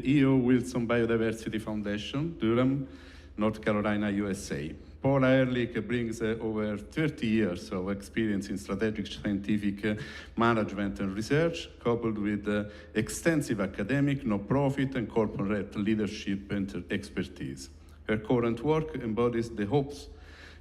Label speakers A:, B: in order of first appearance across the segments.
A: the E.O.Wilson Biodiversity Foundation, Durham, North Carolina, USA. Paula Ehrlich brings over 30 years of experience in strategic scientific management and research, coupled with extensive academic, non-profit, and corporate leadership and expertise. Her current work embodies the hopes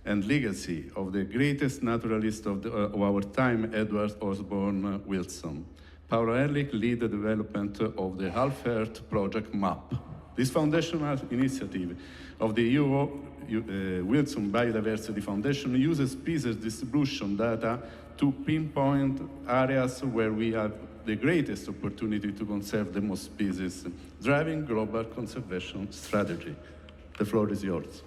A: and legacy of the greatest naturalist of our time, Edward Osborne Wilson. Paula Ehrlich leads the development of the Half-Earth Project MAP. This foundational initiative of the E.O.Wilson Biodiversity Foundation uses species distribution data to pinpoint areas where we have the greatest opportunity to conserve the most species, driving global conservation strategy. The floor is yours.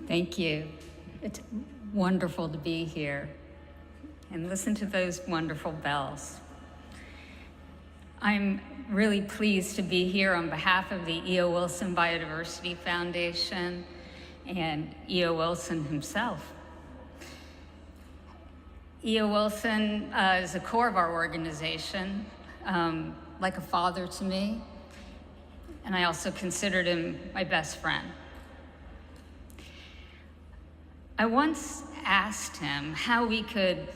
B: Thank you. It's wonderful to be here and listen to those wonderful bells. I'm really pleased to be here on behalf of the E.O. Wilson Biodiversity Foundation and E.O. Wilson himself. E.O. Wilson is the core of our organization, like a father to me, and I also considered him my best friend. I once asked him how we could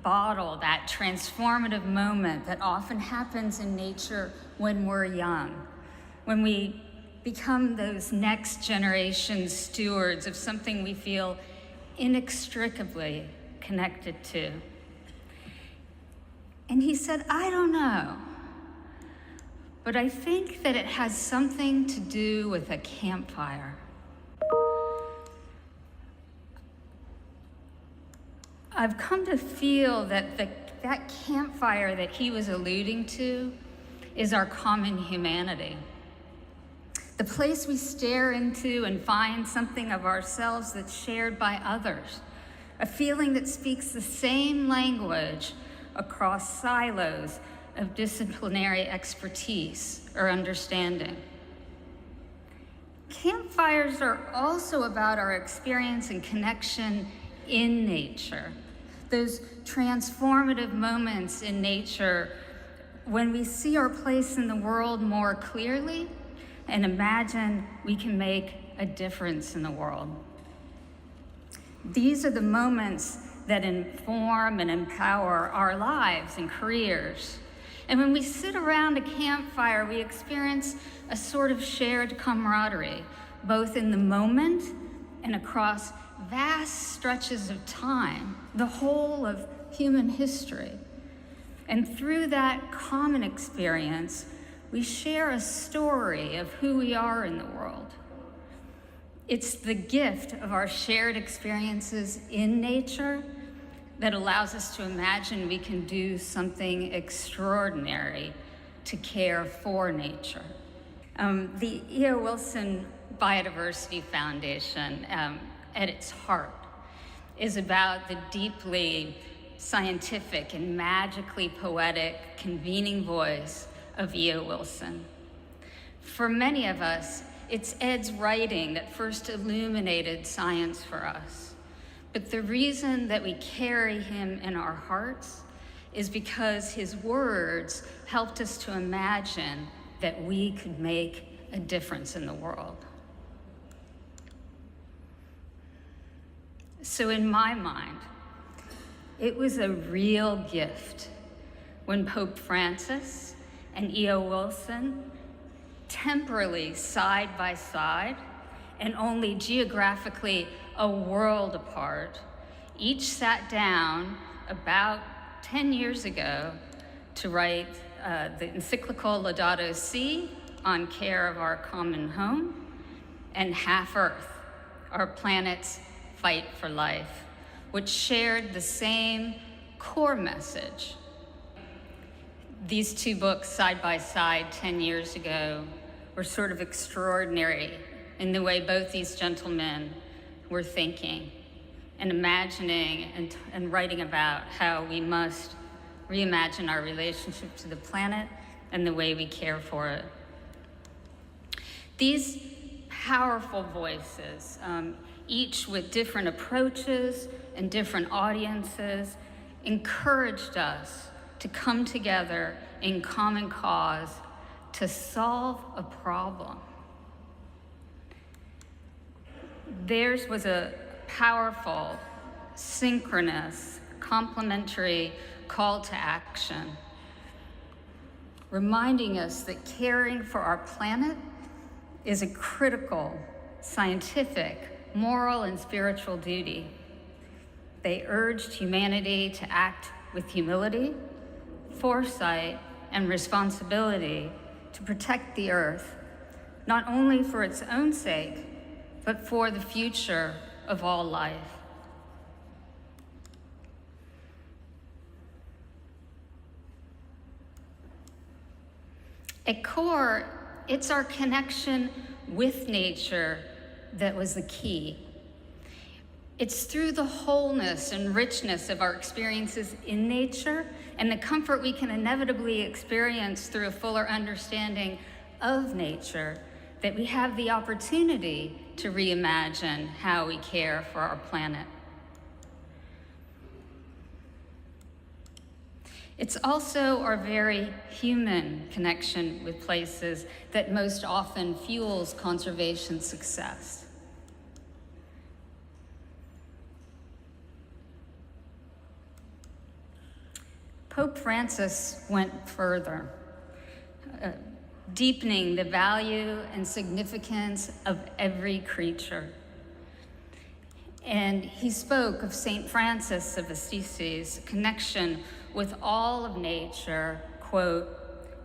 B: bottle that transformative moment that often happens in nature when we're young, when we become those next generation stewards of something we feel inextricably connected to. And he said, I don't know, but I think that it has something to do with a campfire. I've come to feel that that campfire that he was alluding to is our common humanity. The place we stare into and find something of ourselves that's shared by others, a feeling that speaks the same language across silos of disciplinary expertise or understanding. Campfires are also about our experience and connection in nature. Those transformative moments in nature when we see our place in the world more clearly and imagine we can make a difference in the world. These are the moments that inform and empower our lives and careers. And when we sit around a campfire, we experience a sort of shared camaraderie, both in the moment and across vast stretches of time, the whole of human history. And through that common experience, we share a story of who we are in the world. It's the gift of our shared experiences in nature that allows us to imagine we can do something extraordinary to care for nature. The E.O. Wilson Biodiversity Foundation, at its heart, is about the deeply scientific and magically poetic convening voice of E.O. Wilson. For many of us, it's Ed's writing that first illuminated science for us. But the reason that we carry him in our hearts is because his words helped us to imagine that we could make a difference in the world. So in my mind, it was a real gift when Pope Francis and E.O. Wilson, temporally side by side and only geographically a world apart, each sat down about 10 years ago to write the Encyclical Laudato on care of our common home, and Half Earth, our planet's fight for life, which shared the same core message. These two books side by side 10 years ago were sort of extraordinary in the way both these gentlemen were thinking and imagining and writing about how we must reimagine our relationship to the planet and the way we care for it. These powerful voices, each with different approaches and different audiences, encouraged us to come together in common cause to solve a problem. Theirs was a powerful, synchronous, complementary call to action, reminding us that caring for our planet is a critical, scientific, moral, and spiritual duty. They urged humanity to act with humility, foresight, and responsibility to protect the Earth, not only for its own sake, but for the future of all life. At core, it's our connection with nature that was the key. It's through the wholeness and richness of our experiences in nature and the comfort we can inevitably experience through a fuller understanding of nature that we have the opportunity to reimagine how we care for our planet. It's also our very human connection with places that most often fuels conservation success. Pope Francis went further, deepening the value and significance of every creature. And he spoke of St. Francis of Assisi's connection with all of nature, quote,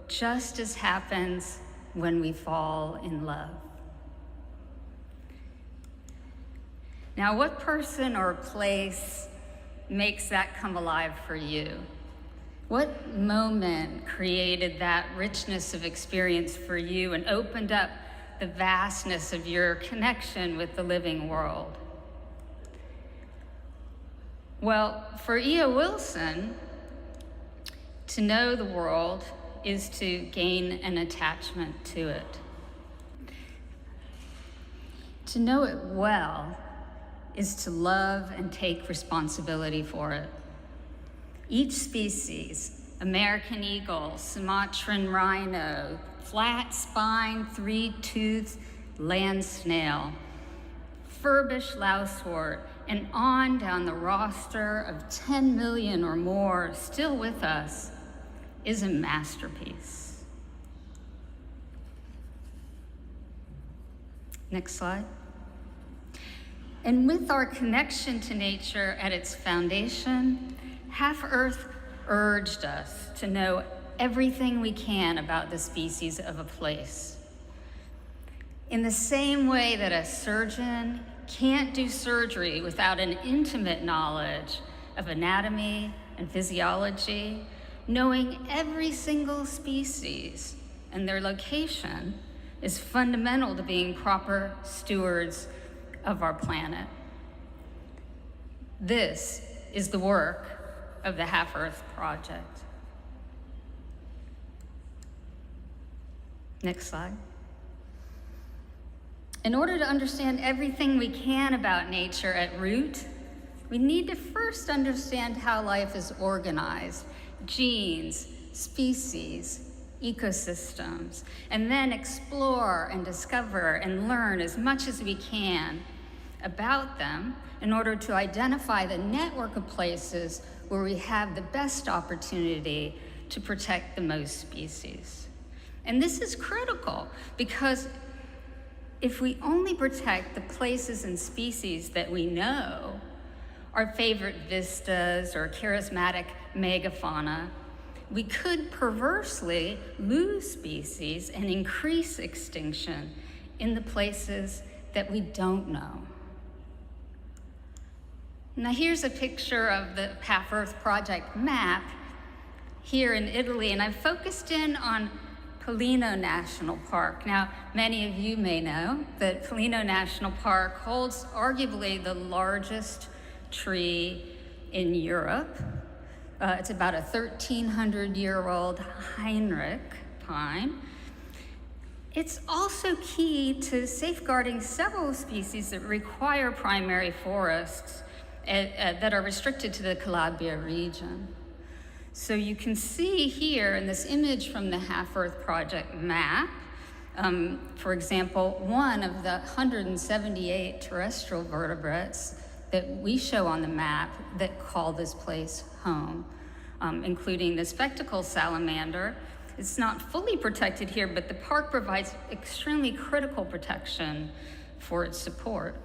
B: just as happens when we fall in love. Now, what person or place makes that come alive for you? What moment created that richness of experience for you and opened up the vastness of your connection with the living world? Well, for E.O.Wilson, to know the world is to gain an attachment to it. To know it well is to love and take responsibility for it. Each species, American eagle, Sumatran rhino, flat-spined, three-toothed land snail, Furbish lousewort, and on down the roster of 10 million or more still with us, is a masterpiece. Next slide. And with our connection to nature at its foundation, Half Earth urged us to know everything we can about the species of a place. In the same way that a surgeon can't do surgery without an intimate knowledge of anatomy and physiology, knowing every single species and their location is fundamental to being proper stewards of our planet. This is the work of the Half Earth Project. Next slide. In order to understand everything we can about nature at root, we need to first understand how life is organized, genes, species, ecosystems, and then explore and discover and learn as much as we can about them in order to identify the network of places where we have the best opportunity to protect the most species. And this is critical because if we only protect the places and species that we know, our favorite vistas or charismatic megafauna, we could perversely lose species and increase extinction in the places that we don't know. Now here's a picture of the Half Earth Project map here in Italy, and I've focused in on Pollino National Park. Now, many of you may know that Pollino National Park holds arguably the largest tree in Europe. It's about a 1,300-year-old Heinrich pine. It's also key to safeguarding several species that require primary forests that are restricted to the Calabria region. So you can see here in this image from the Half-Earth Project map, for example, one of the 178 terrestrial vertebrates that we show on the map that call this place home, including the spectacle salamander. It's not fully protected here, but the park provides extremely critical protection for its support.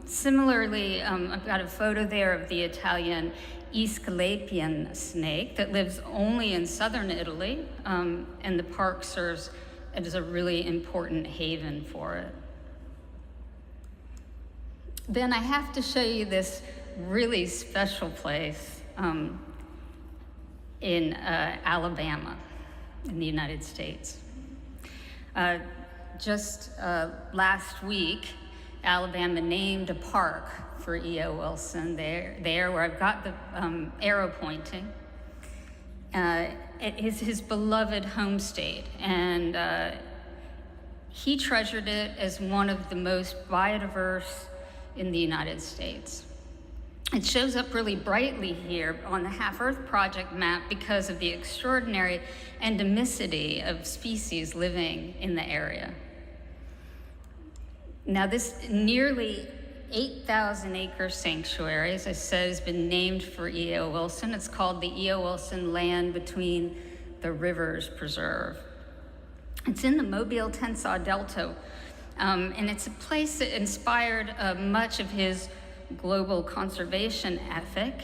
B: Similarly, I've got a photo there of the Italian Aesculapian snake that lives only in southern Italy, and the park serves as a really important haven for it. Then I have to show you this really special place in Alabama in the United States. Just last week, Alabama named a park for E.O.Wilson there where I've got the arrow pointing. It is his beloved home state, and he treasured it as one of the most biodiverse in the United States. It shows up really brightly here on the Half-Earth Project map because of the extraordinary endemicity of species living in the area. Now, this nearly 8,000-acre sanctuary, as I said, has been named for E.O.Wilson. It's called the E.O.Wilson Land Between the Rivers Preserve. It's in the Mobile-Tensaw Delta, and it's a place that inspired much of his global conservation ethic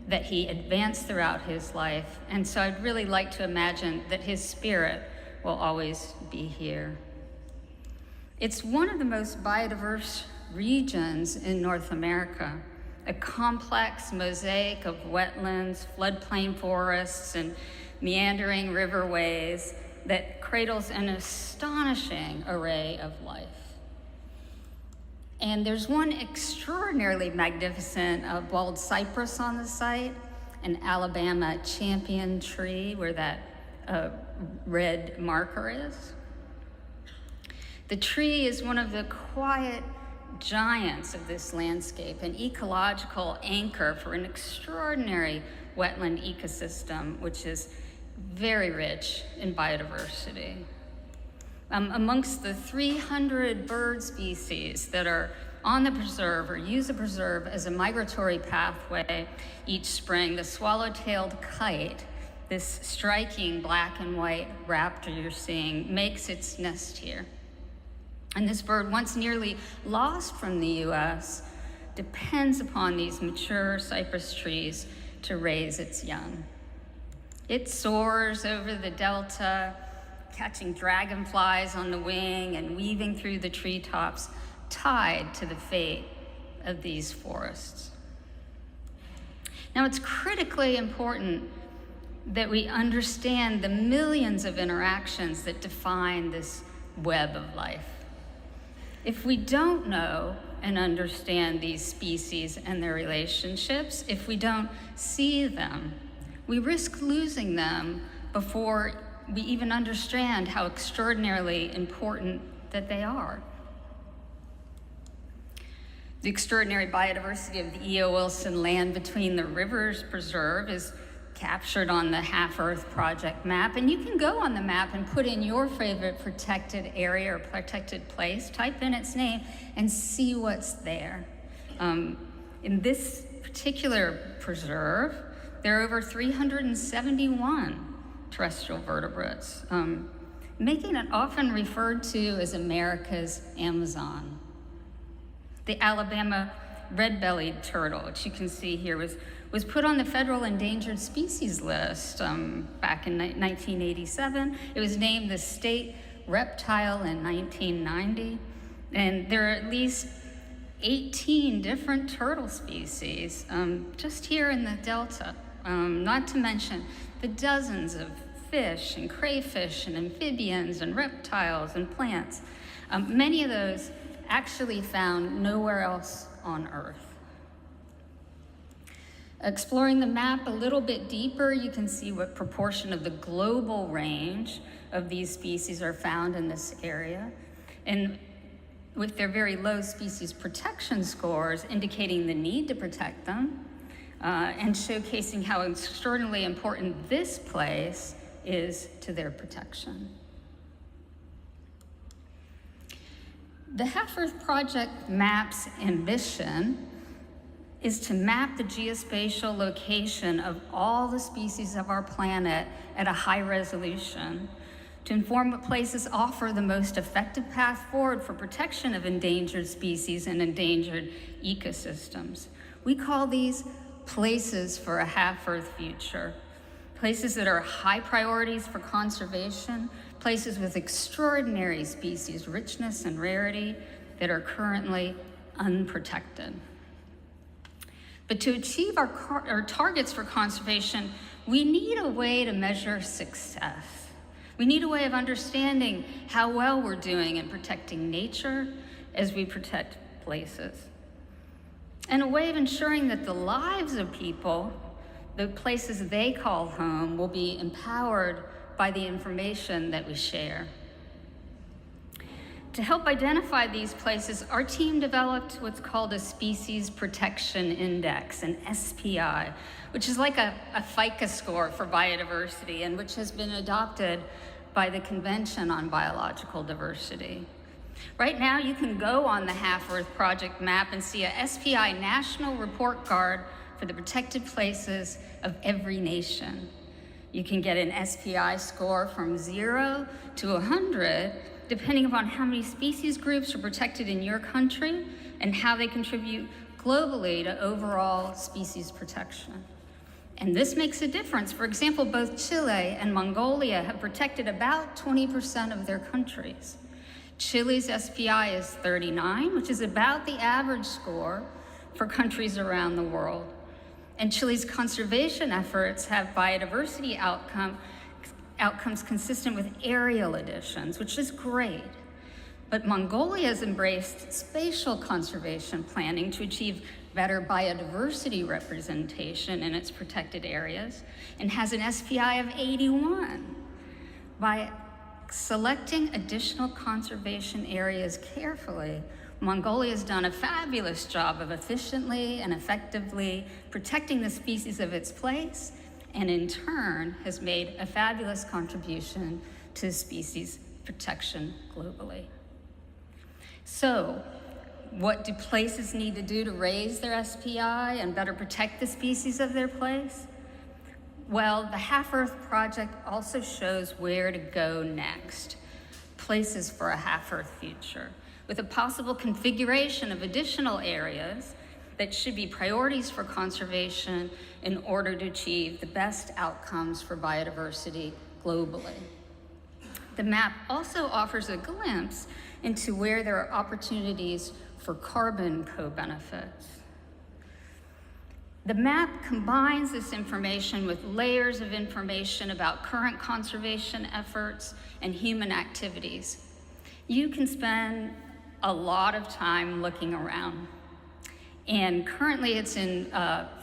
B: that he advanced throughout his life. And so I'd really like to imagine that his spirit will always be here. It's one of the most biodiverse regions in North America, a complex mosaic of wetlands, floodplain forests, and meandering riverways that cradles an astonishing array of life. And there's one extraordinarily magnificent bald cypress on the site, an Alabama champion tree where that red marker is. The tree is one of the quiet giants of this landscape, an ecological anchor for an extraordinary wetland ecosystem, which is very rich in biodiversity. Amongst the 300 bird species that are on the preserve or use the preserve as a migratory pathway each spring, the swallow-tailed kite, this striking black and white raptor you're seeing, makes its nest here. And this bird, once nearly lost from the US, depends upon these mature cypress trees to raise its young. It soars over the delta, catching dragonflies on the wing and weaving through the treetops, tied to the fate of these forests. Now, it's critically important that we understand the millions of interactions that define this web of life. If we don't know and understand these species and their relationships, if we don't see them, we risk losing them before we even understand how extraordinarily important that they are. The extraordinary biodiversity of the E.O.Wilson Land Between the Rivers Preserve is captured on the Half-Earth Project map, and you can go on the map and put in your favorite protected area or protected place, type in its name, and see what's there. In this particular preserve, there are over 371 terrestrial vertebrates, making it often referred to as America's Amazon. The Alabama red-bellied turtle, which you can see here, was put on the federal endangered species list back in 1987. It was named the state reptile in 1990. And there are at least 18 different turtle species just here in the Delta, not to mention the dozens of fish and crayfish and amphibians and reptiles and plants, many of those actually found nowhere else on Earth. Exploring the map a little bit deeper, you can see what proportion of the global range of these species are found in this area. And with their very low species protection scores indicating the need to protect them, and showcasing how extraordinarily important this place is to their protection. The Half-Earth Project map's ambition is to map the geospatial location of all the species of our planet at a high resolution, to inform what places offer the most effective path forward for protection of endangered species and endangered ecosystems. We call these places for a half-Earth future, places that are high priorities for conservation, places with extraordinary species richness and rarity that are currently unprotected. But to achieve our targets for conservation, we need a way to measure success. We need a way of understanding how well we're doing in protecting nature as we protect places. And a way of ensuring that the lives of people, the places they call home, will be empowered by the information that we share. To help identify these places, our team developed what's called a Species Protection Index, an SPI, which is like a FICA score for biodiversity and which has been adopted by the Convention on Biological Diversity. Right now, you can go on the Half-Earth Project map and see a SPI national report card for the protected places of every nation. You can get an SPI score from 0 to 100, depending upon how many species groups are protected in your country and how they contribute globally to overall species protection. And this makes a difference. For example, both Chile and Mongolia have protected about 20% of their countries. Chile's SPI is 39, which is about the average score for countries around the world. And Chile's conservation efforts have biodiversity outcomes consistent with aerial additions, which is great. But Mongolia has embraced spatial conservation planning to achieve better biodiversity representation in its protected areas and has an SPI of 81. By selecting additional conservation areas carefully, Mongolia has done a fabulous job of efficiently and effectively protecting the species of its place, and in turn has made a fabulous contribution to species protection globally. So, what do places need to do to raise their SPI and better protect the species of their place? Well, the Half-Earth Project also shows where to go next, places for a half-Earth future, with a possible configuration of additional areas that should be priorities for conservation in order to achieve the best outcomes for biodiversity globally. The map also offers a glimpse into where there are opportunities for carbon co-benefits. The map combines this information with layers of information about current conservation efforts and human activities. You can spend a lot of time looking around. And currently it's in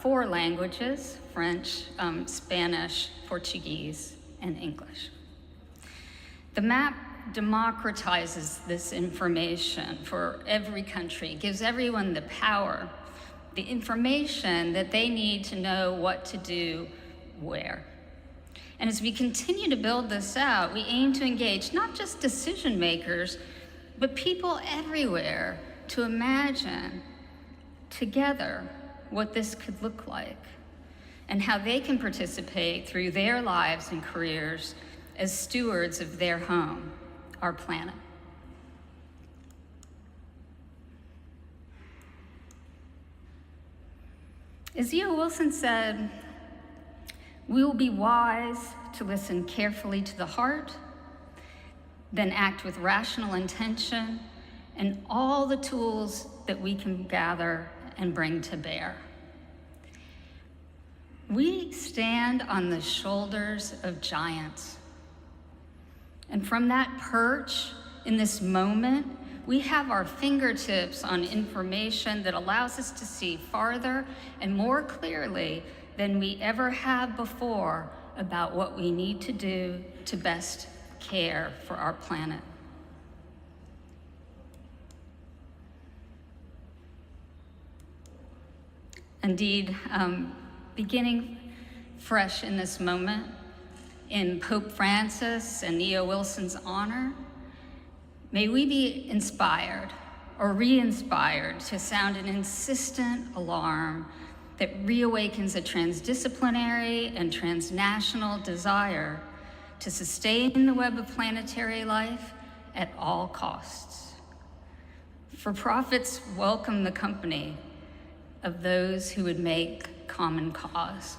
B: 4 languages: French, Spanish, Portuguese, and English. The map democratizes this information for every country, gives everyone the power, the information that they need to know what to do where. And as we continue to build this out, we aim to engage not just decision makers, but people everywhere to imagine together what this could look like and how they can participate through their lives and careers as stewards of their home, our planet. As E.O.Wilson said, we will be wise to listen carefully to the heart, then act with rational intention and all the tools that we can gather and bring to bear. We stand on the shoulders of giants. And from that perch, in this moment, we have our fingertips on information that allows us to see farther and more clearly than we ever have before about what we need to do to best care for our planet. Indeed, beginning fresh in this moment, in Pope Francis and E.O.Wilson's honor, may we be inspired or re-inspired to sound an insistent alarm that reawakens a transdisciplinary and transnational desire to sustain the web of planetary life at all costs. For-profits welcome the company of those who would make common cause.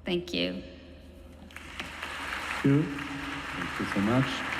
B: Thank you.
A: Thank you so much.